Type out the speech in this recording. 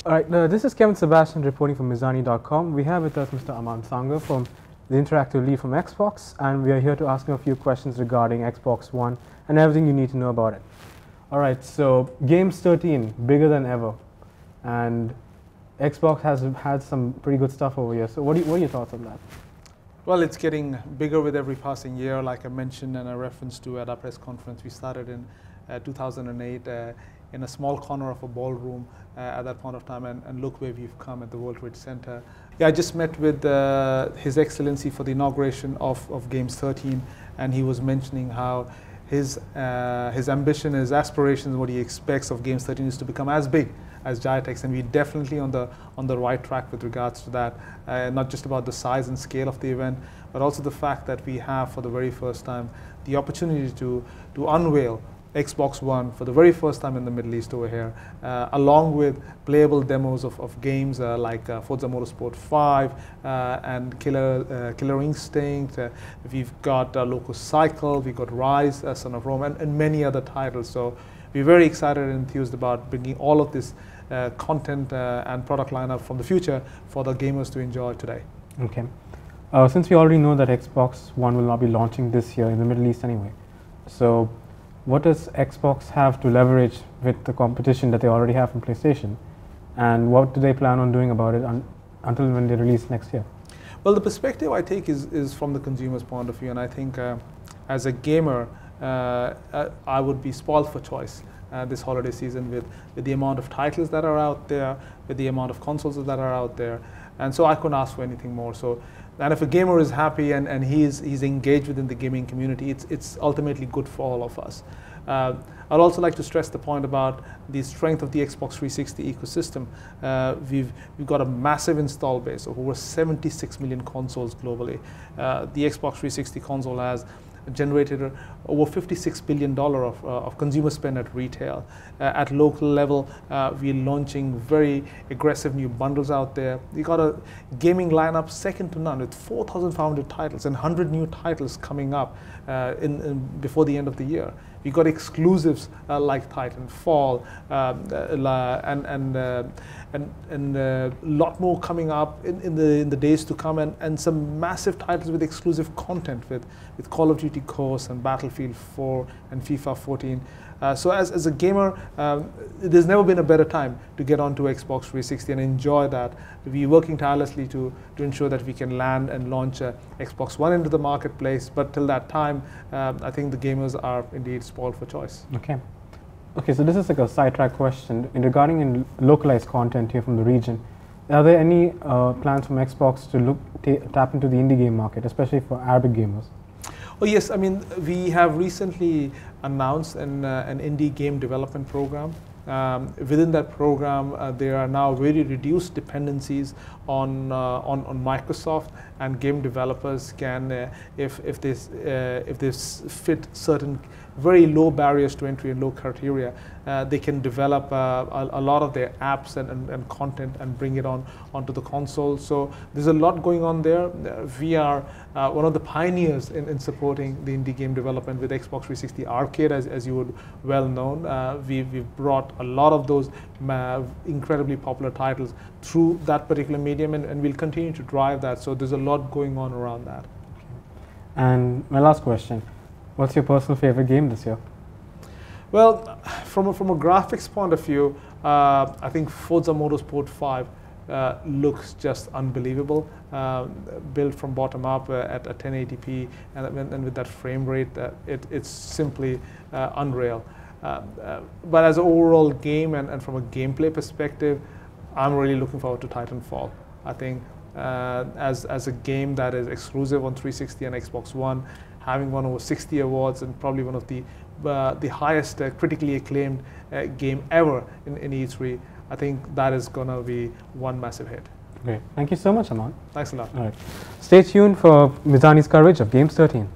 All right, this is Kevin Sebastian reporting from Mizany.com. We have with us Mr. Aman Sangar from the interactive lead from Xbox, and we are here to ask him a few questions regarding Xbox One and everything you need to know about it. All right, so Games 13, bigger than ever, and Xbox has had some pretty good stuff over here. So what are your thoughts on that? Well, it's getting bigger with every passing year. Like I mentioned in a reference to at our press conference, we started in 2008 in a small corner of a ballroom at that point of time, and look where we've come at the World Trade Center. Yeah, I just met with His Excellency for the inauguration of Games 13, and he was mentioning how his ambition, his aspirations, what he expects of Games 13 is to become as big as Giatex, and we're definitely on the right track with regards to that. Not just about the size and scale of the event, but also the fact that we have, for the very first time, the opportunity to unveil Xbox One for the very first time in the Middle East over here, along with playable demos of games like Forza Motorsport 5 and Killer Instinct. We've got Loco Cycle, we've got Rise, Son of Rome, and many other titles. So we're very excited and enthused about bringing all of this content and product lineup from the future for the gamers to enjoy today. Okay. Since we already know that Xbox One will not be launching this year in the Middle East anyway, so what does Xbox have to leverage with the competition that they already have from PlayStation, and what do they plan on doing about it until when they release next year? Well, the perspective I take is from the consumer's point of view, and I think as a gamer, I would be spoiled for choice this holiday season with the amount of titles that are out there, with the amount of consoles that are out there, and so I couldn't ask for anything more. So, and if a gamer is happy and he's engaged within the gaming community, it's ultimately good for all of us. I'd also like to stress the point about the strength of the Xbox 360 ecosystem. We've got a massive install base of over 76 million consoles globally. The Xbox 360 console has generated over $56 billion of consumer spend at retail. At local level, we're launching very aggressive new bundles out there. We got a gaming lineup second to none with 4,500 titles and 100 new titles coming up before the end of the year. We got exclusives like Titanfall and a lot more coming up in the days to come, and some massive titles with exclusive content with Call of Duty Ghosts and Battlefield 4 and FIFA 14. So as a gamer, there's never been a better time to get onto Xbox 360 and enjoy that. We're working tirelessly to ensure that we can land and launch Xbox One into the marketplace, but till that time, I think the gamers are indeed spoiled for choice. Okay. Okay, so this is like a sidetrack question. Regarding localized content here from the region, are there any plans from Xbox to tap into the indie game market, especially for Arabic gamers? Oh yes, I mean, we have recently announced an indie game development program. Within that program, there are now very reduced dependencies on Microsoft, and game developers can, if they fit certain very low barriers to entry and low criteria, they can develop a lot of their apps and content and bring it onto the console. So there's a lot going on there. We are one of the pioneers in supporting the indie game development with Xbox 360 Arcade, as you would well known. We've brought a lot of those incredibly popular titles through that particular medium, and we'll continue to drive that. So there's a lot going on around that. Okay. And my last question. What's your personal favorite game this year? Well, from a graphics point of view, I think Forza Motorsport 5 looks just unbelievable. Built from bottom up at 1080p and with that frame rate, it's simply unreal. But as an overall game and from a gameplay perspective, I'm really looking forward to Titanfall. I think as a game that is exclusive on 360 and Xbox One, having won over 60 awards and probably one of the highest critically acclaimed game ever in E3, I think that is going to be one massive hit. Great. Thank you so much, Aman. Thanks a lot. All right. Stay tuned for Mizany's coverage of Games 13.